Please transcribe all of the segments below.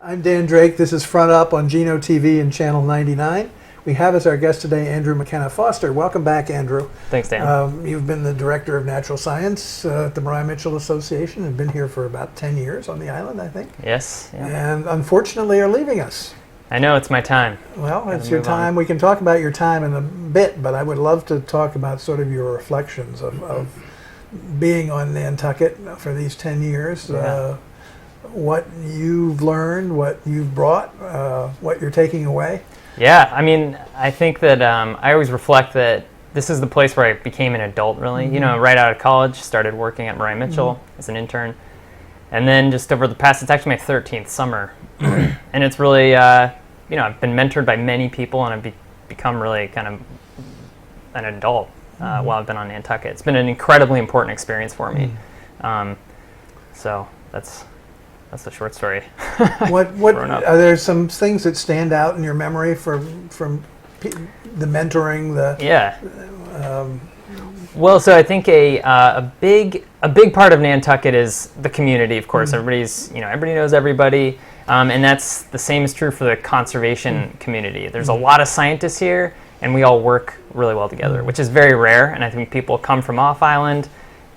I'm Dan Drake. This is Front Up on Geno TV and Channel 99. We have as our guest today Andrew Mckenna-Foster. Welcome back, Andrew. Thanks, Dan. You've been the Director of Natural Science at the Brian Mitchell Association and been here for about 10 years on the island, I think. Yes. Yeah. And unfortunately are leaving us. I know, it's my time. Well, it's your time. We can talk about your time in a bit, but I would love to talk about sort of your reflections of being on Nantucket for these 10 years. Yeah. What you've learned, what you've brought, what you're taking away. Yeah, I mean, I think that I always reflect that this is the place where I became an adult, really. Mm-hmm. You know, right out of college, started working at Brian Mitchell as an intern. And then just over the past, it's actually my 13th summer. And it's really, you know, I've been mentored by many people, and I've become really kind of an adult while I've been on Nantucket. It's been an incredibly important experience for me. So that's the short story. What are there some things that stand out in your memory from the mentoring? Well, so I think a big part of Nantucket is the community. Of course, everybody knows everybody, and that's the same is true for the conservation community. There's a lot of scientists here, and we all work really well together, which is very rare. And I think people come from off island,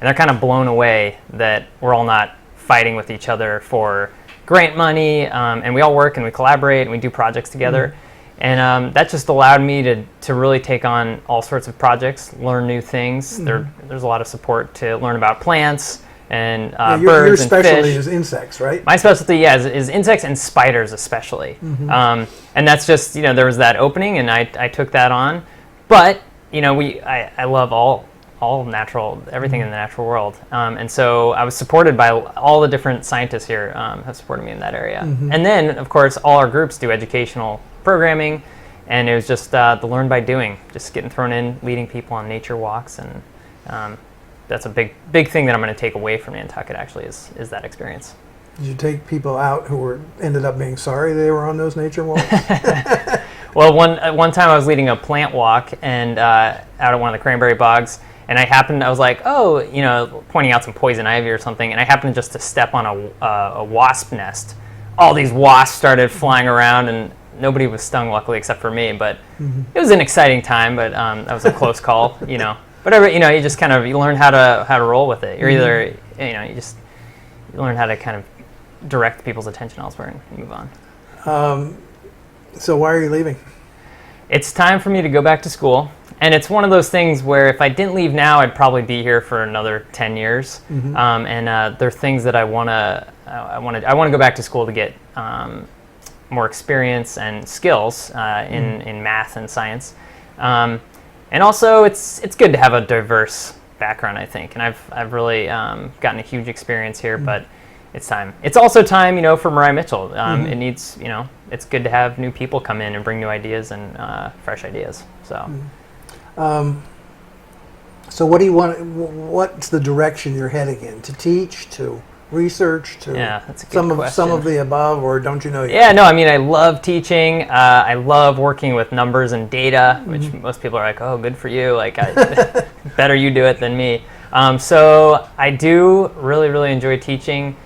and they're kind of blown away that we're all not fighting with each other for grant money, and we all work and we collaborate and we do projects together. And that just allowed me to really take on all sorts of projects, learn new things. There's a lot of support to learn about plants and birds and fish. Your specialty is insects, right? My specialty, is insects and spiders especially. And that's just, you know, there was that opening and I took that on. But, you know, I love all natural, everything in the natural world. And so I was supported by all the different scientists here have supported me in that area. And then, of course, all our groups do educational programming, and it was just the learn by doing, just getting thrown in, leading people on nature walks. And that's a big thing that I'm going to take away from Nantucket, actually, is that experience. Did you take people out who ended up being sorry they were on those nature walks? Well, one time I was leading a plant walk and out of one of the cranberry bogs, and I was like, oh, you know, pointing out some poison ivy or something, and I happened just to step on a wasp nest. All these wasps started flying around, and nobody was stung, luckily, except for me. But it was an exciting time, but that was a close call, you know. Whatever, you know, you just kind of learn how to roll with it. You're either, you know, you learn how to kind of direct people's attention elsewhere and move on. So why are you leaving? It's time for me to go back to school. And it's one of those things where if I didn't leave now, I'd probably be here for another 10 years. And there are things that I want to go back to school to get more experience and skills in math and science. And also, it's good to have a diverse background, I think. And I've really gotten a huge experience here, but it's time. It's also time, you know, for Brian Mitchell. It needs, you know, it's good to have new people come in and bring new ideas and fresh ideas. So. So what do you want? What's the direction you're heading in? To teach, to research, to that's a good question. some of the above, or don't you know yet? Yeah, no, I mean, I love teaching. I love working with numbers and data, which most people are like, oh, good for you. Like, better you do it than me. So I do really, really enjoy teaching.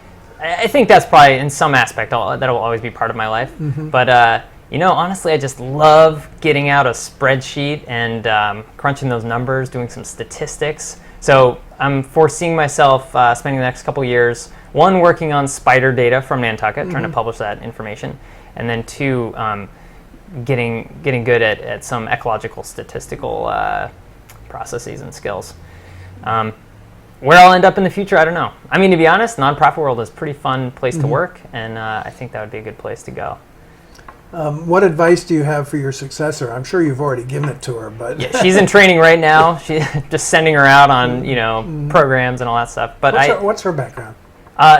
I think that's probably in some aspect that'll always be part of my life. But you know, honestly, I just love getting out a spreadsheet and crunching those numbers, doing some statistics. So I'm foreseeing myself spending the next couple years, one, working on spider data from Nantucket, trying to publish that information, and then two, getting good at some ecological statistical processes and skills. Where I'll end up in the future, I don't know. I mean, to be honest, nonprofit world is a pretty fun place to work, and I think that would be a good place to go. What advice do you have for your successor? I'm sure you've already given it to her, but yeah, she's in training right now. She's just sending her out on programs and all that stuff. But what's her background?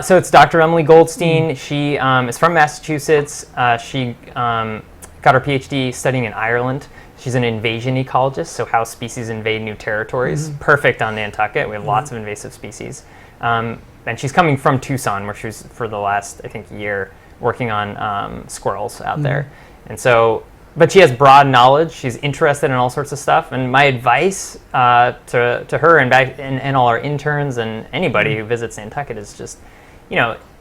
So it's Dr. Emily Goldstein. She is from Massachusetts. She got her PhD studying in Ireland. She's an invasion ecologist, so how species invade new territories. Perfect on Nantucket. We have lots of invasive species. And she's coming from Tucson, where she was for the last, I think, year working on squirrels out there. And so, but she has broad knowledge. She's interested in all sorts of stuff. And my advice to her and all our interns and anybody who visits Nantucket is just,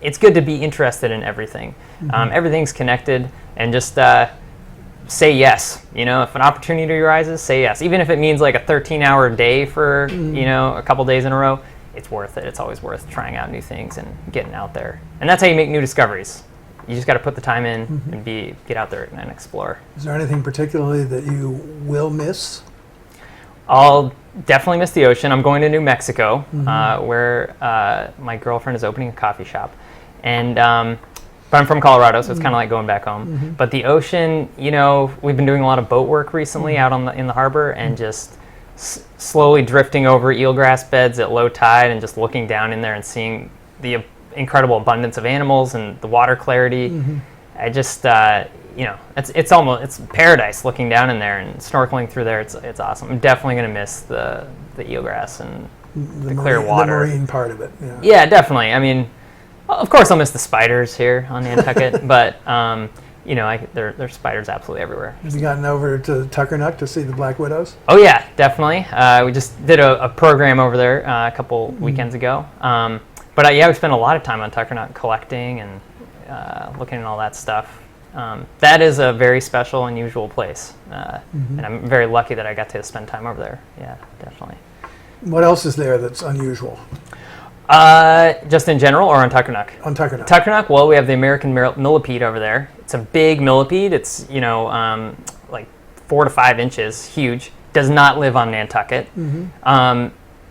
it's good to be interested in everything. Everything's connected, and just say yes. If an opportunity arises, say yes. Even if it means like a 13-hour day for, a couple days in a row, it's worth it. It's always worth trying out new things and getting out there. And that's how you make new discoveries. You just got to put the time in and get out there and explore. Is there anything particularly that you will miss? I'll definitely miss the ocean. I'm going to New Mexico, where my girlfriend is opening a coffee shop. And but I'm from Colorado, so it's kind of like going back home. But the ocean, we've been doing a lot of boat work recently out in the harbor, and just slowly drifting over eelgrass beds at low tide, and just looking down in there and seeing the incredible abundance of animals and the water clarity. I just it's paradise looking down in there and snorkeling through there. It's awesome. I'm definitely going to miss the eelgrass and the clear water. The marine part of it. Yeah, definitely. I mean, of course I'll miss the spiders here on Nantucket, but there's spiders absolutely everywhere. Have you gotten over to Tuckernuck to see the black widows? Oh yeah, definitely. We just did a program over there a couple weekends ago. But we spent a lot of time on Tuckernuck collecting and looking at all that stuff. That is a very special, unusual place, and I'm very lucky that I got to spend time over there. Yeah, definitely. What else is there that's unusual? Just in general, or on Tuckernuck? On Tuckernuck. Tuckernuck, well, we have the American millipede over there. It's a big millipede. It's, like 4 to 5 inches, huge. Does not live on Nantucket.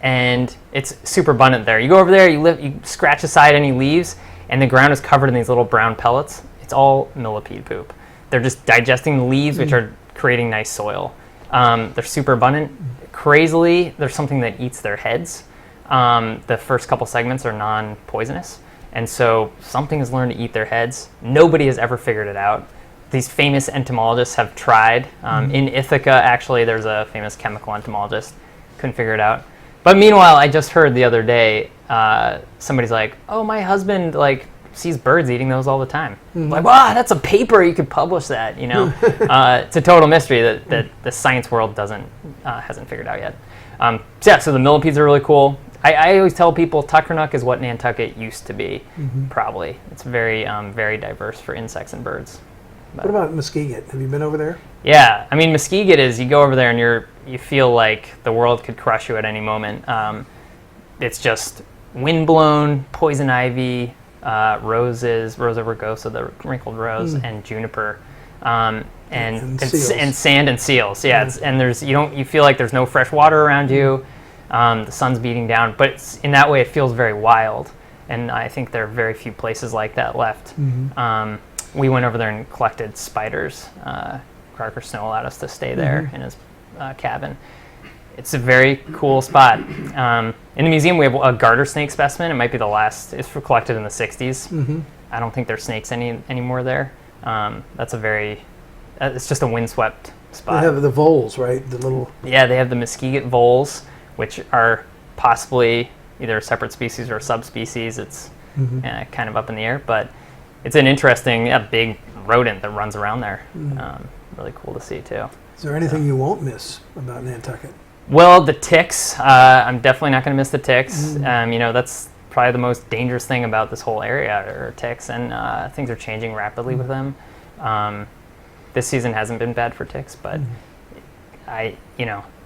And it's super abundant there. You go over there, you scratch aside any leaves, and the ground is covered in these little brown pellets. It's all millipede poop. They're just digesting the leaves, which are creating nice soil. They're super abundant. Crazily, there's something that eats their heads. The first couple segments are non-poisonous, and so something has learned to eat their heads. Nobody has ever figured it out. These famous entomologists have tried. In Ithaca, actually, there's a famous chemical entomologist. Couldn't figure it out. But meanwhile, I just heard the other day, somebody's like, "Oh, my husband sees birds eating those all the time." Like, wow, that's a paper. You could publish that. It's a total mystery that the science world hasn't figured out yet. So the millipedes are really cool. I always tell people Tuckernuck is what Nantucket used to be. Probably it's very very diverse for insects and birds. But what about Muskegon? Have you been over there? Yeah, I mean, Muskegon is, you go over there and you feel like the world could crush you at any moment. It's just windblown, poison ivy, roses, Rosa rugosa, the wrinkled rose, and juniper, and sand and seals. Yeah, and you feel like there's no fresh water around you. The sun's beating down, but in that way it feels very wild. And I think there are very few places like that left. We went over there and collected spiders. Crocker Snow allowed us to stay there in his cabin. It's a very cool spot. In the museum, we have a garter snake specimen. It might be the last. It's collected in the 60s. I don't think there's snakes anymore there. It's just a windswept spot. They have the voles, right? The little. Yeah, they have the Muskegon voles, which are possibly either a separate species or a subspecies. It's kind of up in the air, but it's an interesting, big rodent that runs around there. Really cool to see too. Is there anything you won't miss about Nantucket? Well, the ticks. I'm definitely not going to miss the ticks. That's probably the most dangerous thing about this whole area, are ticks, and things are changing rapidly with them. This season hasn't been bad for ticks, but I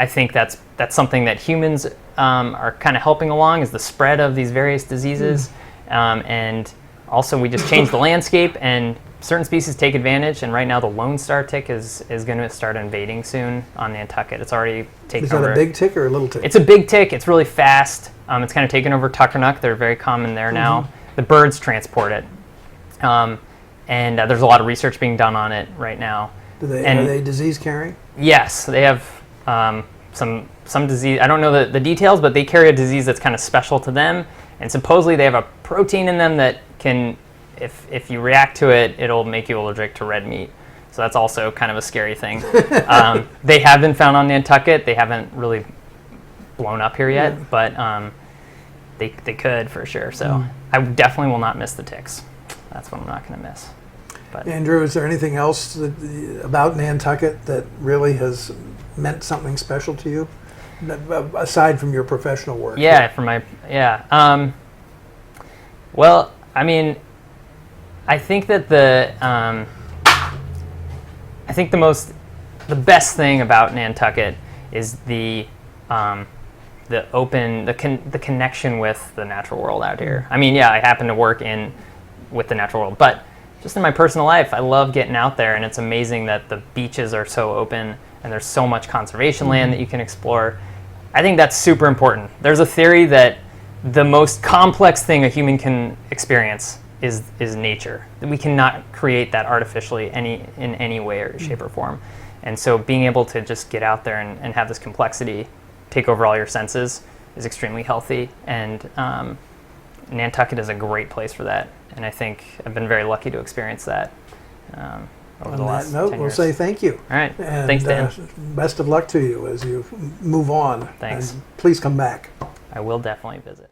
think that's something that humans are kind of helping along, is the spread of these various diseases, and also we just changed the landscape, and certain species take advantage. And right now the Lone Star tick is going to start invading soon on Nantucket. It's already taken over. Is that a big tick or a little tick? It's a big tick. It's really fast. It's kind of taken over Tuckernuck. They're very common there now. The birds transport it, and there's a lot of research being done on it right now. Are they disease carrying? Yes, they have some disease. I don't know the details, but they carry a disease that's kind of special to them, and supposedly they have a protein in them that can, if you react to it, it'll make you allergic to red meat. So that's also kind of a scary thing. They have been found on Nantucket. They haven't really blown up here yet, but they could for sure. So I definitely will not miss the ticks. That's what I'm not going to miss. But Andrew, is there anything else about Nantucket that really has meant something special to you, aside from your professional work? Well, I mean, I think that the best thing about Nantucket is the connection with the natural world out here. I mean, yeah, I happen to work with the natural world, but just in my personal life, I love getting out there, and it's amazing that the beaches are so open and there's so much conservation land that you can explore. I think that's super important. There's a theory that the most complex thing a human can experience is nature. We cannot create that artificially in any way or shape or form. And so being able to just get out there and have this complexity take over all your senses is extremely healthy. And Nantucket is a great place for that. And I think I've been very lucky to experience that over the last 10 years. We'll say thank you. All right. And, thanks, Dan. Best of luck to you as you move on. Thanks. And please come back. I will definitely visit.